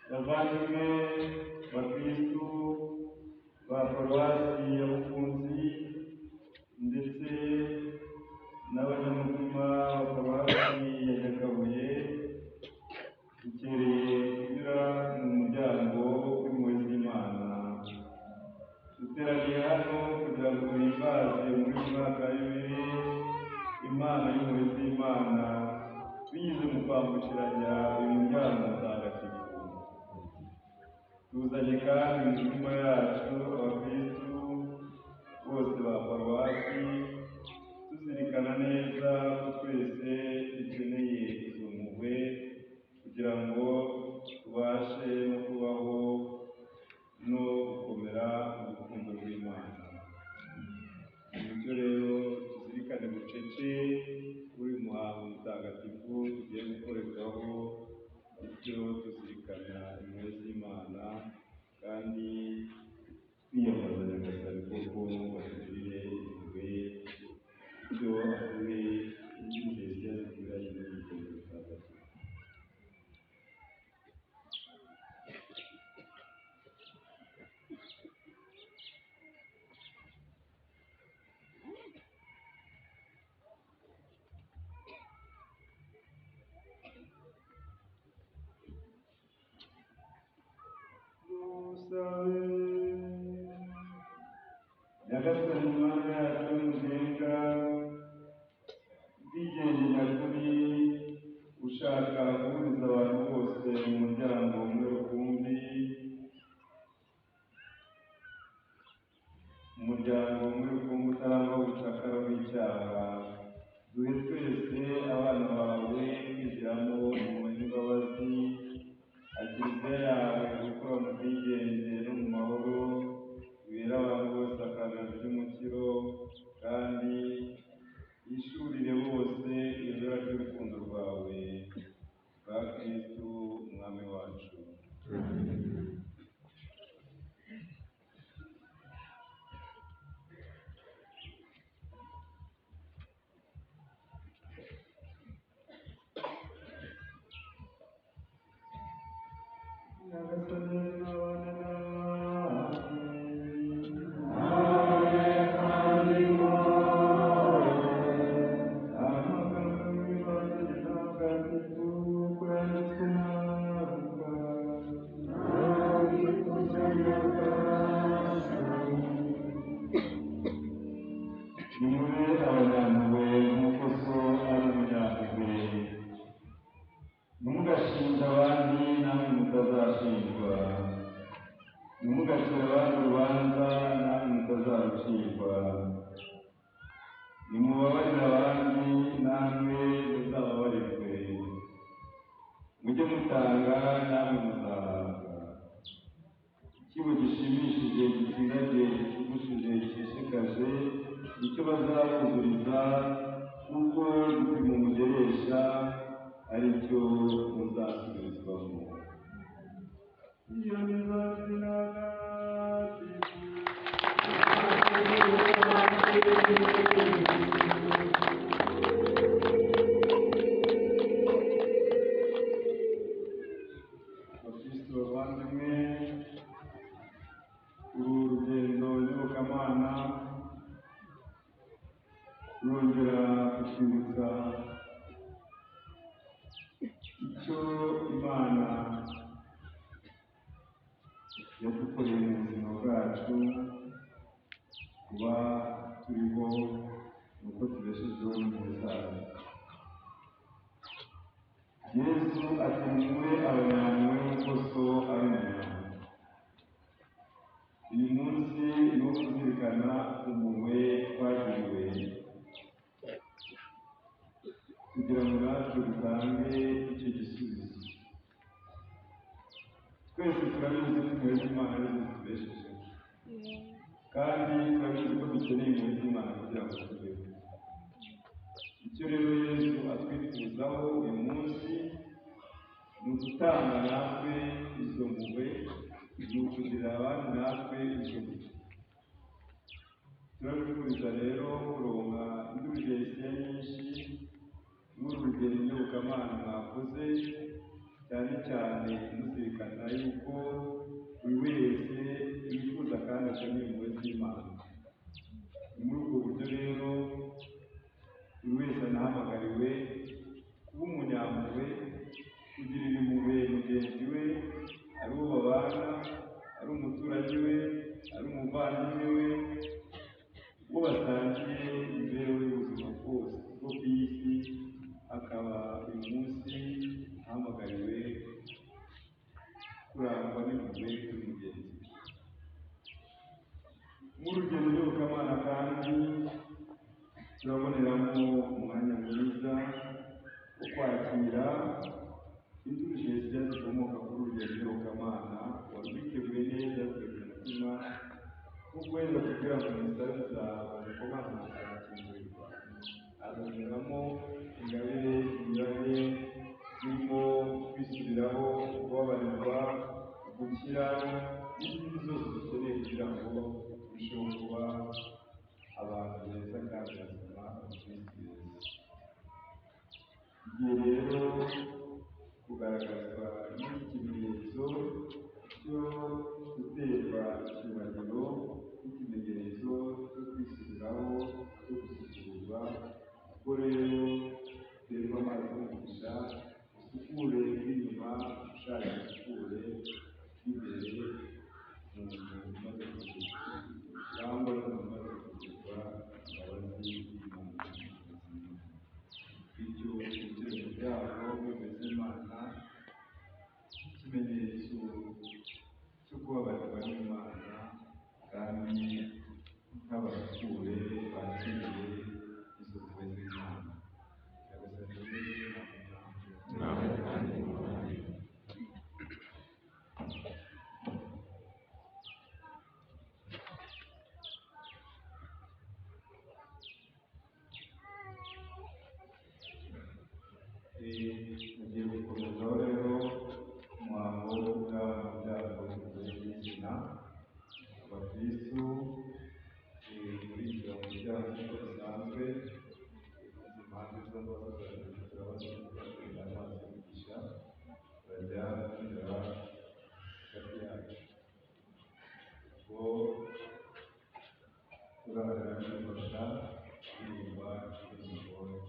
Bavandimwe bakristu ba paruwasi ya Bufunzi ndetse n'abanyamutima ba paruwasi ya Nyakabuye, dukereye kunyura mu muryango w'impuhwe z'Imana. Duteraniye hano kugira ngo duhimbaze muri uyu mwaka wa Yubile Imana y'impuhwe z'Imana binyuze mu kwambukiranya uyu muryango mutagatifu. Tuzanye kandi mu mitima yacu abakristu bose ba paruwasi, tuzirikana neza ko twese dukeneye izo mpuhwe kugira ngo tubashe no kubaho no gukomera mu rukundo rw'Imana. Bityo rero tuzirikane bucece kuri uyu muhango mutagatifu tugiye gukorerwaho, bityo tuzirikana impuhwe z'Imana kandi twiyambaza Nyagasani koko batugirire impuhwe, bityo aduhe iby'ingenzi zikwiranye n'urugendo rutagatifu. Nyagasani Mana yacu mugenga, ubwigenge nyakuri ushaka guhuriza abantu bose mu muryango umwe rukumbi, umuryango umwe rukumbi utarangwa ubucakara bw'icyaha, duhe twese abana bawe kwigiramo impuhwe n'imbabazi, kiliziya yawe gukura mu bwigenge no mu mahoro, bibera abantu bose akagano ry'umukiro, kandi yishurire bose ibura ry'urukundo rwawe rwa Kristu umwami wacu. Ntimugashinje abandi namwe mutazashinjwa, ntimugacire abandi urubanza namwe mutazarucirwa, nimubabarire abandi namwe muzababarirwe, mujye mutanga namwe muzahabwa. Ikibo gishimishije gitsindagiye gishimishije gishishikaje nicyo bazabuzuriza, kuko igipimo mugeresha ari cyo muzasubizwamo. Iyo nizazinaga abakristu bavandimwe, uru rugendo nyobokamana rwongera kutwibutsa icyo Imana yadukoreye mu buzima bwacu, kuba turiho nuko tubeshejeho n'impuhwe zayo. Yesu ati mube abanyampuhwe nk'uko so ari umunyampuhwe. Uyu munsi ni wo kuzirikana impuhwe twagiriwe, kugira ngo natwe dutange icyo gisubizo. Twese turabizi ko impuhwe z'Imana ari zo zitubeshejeho, kandi turabizi ko dukeneye impuhwe z'Imana kugira ngo tubeho. icyo rero Yesu atwifuzaho uyu munsi ni ugutanga natwe izo mpuhwe, ni ukugirira abandi natwe izo mpuhwe. Turabifuriza rero kuronka indurugesiya nyinshi muri uru rugendo nyobokamana mwakoze, cyane cyane muzirikana yuko buri wese yifuza kandi akeneye impuhwe z'Imana. Ni muri ubwo buryo rero buri wese anahamagariwe kuba umunyampuhwe, kugirira impuhwe mugenzi we, ari uwo babana, ari umuturanyi we, ari umuvandimwe we, uwo basangiye imibereho y'ubuzima bwose bwo ku isi. Akaba uyu munsi ahamagariwe kurangwa n'impuhwe kuri mugenzi we. Mu rugendo nyobokamana kandi turaboneramo umwanya mwiza wo kwakira indurugesiya zikomoka kuri urugendo nyobokamana wari witeguye neza kugira umutima wo kweza kugira ngo imisazi zawe zikomane zikakingurirwa. Azaniramo ingabire zinyuranye zirimo kwisubiraho, kubabarirwa, gukira n'izindi zose dukeneye kugira ngo turusheho kuba abantu beza kandi bazima abakristo beza. Igihe rero kugaragazwa n'ikimenyetso cyo guterwa icyubahiro n'ikimenyetso cyo kwisubiraho, cyo gususurwa. Ubwo rero uterwa amazi y'umugisha, usukure inyuma, ushaka usukure imbere mu nzu umaze kugurwa, cyangwa umaze kugurwa imbabazi y'Imana. Bityo ugire umuryango w'impuhwe z'Imana nk'ikimenyetso cyo kubabarirwa n'Imana, kandi nk'abasukure bakiriye izo mpuhwe z'Imana. Tugiye gukomezaho rero umuhango wo gutanga ibyago by'izina abakristu muri ibyo muryango uko bisanzwe. Izi mpande zombi turabona amazi y'umugisha, turajya tunyura hagati yacu. Ubwo turahagarara dufasha kuririmba indirimbo ya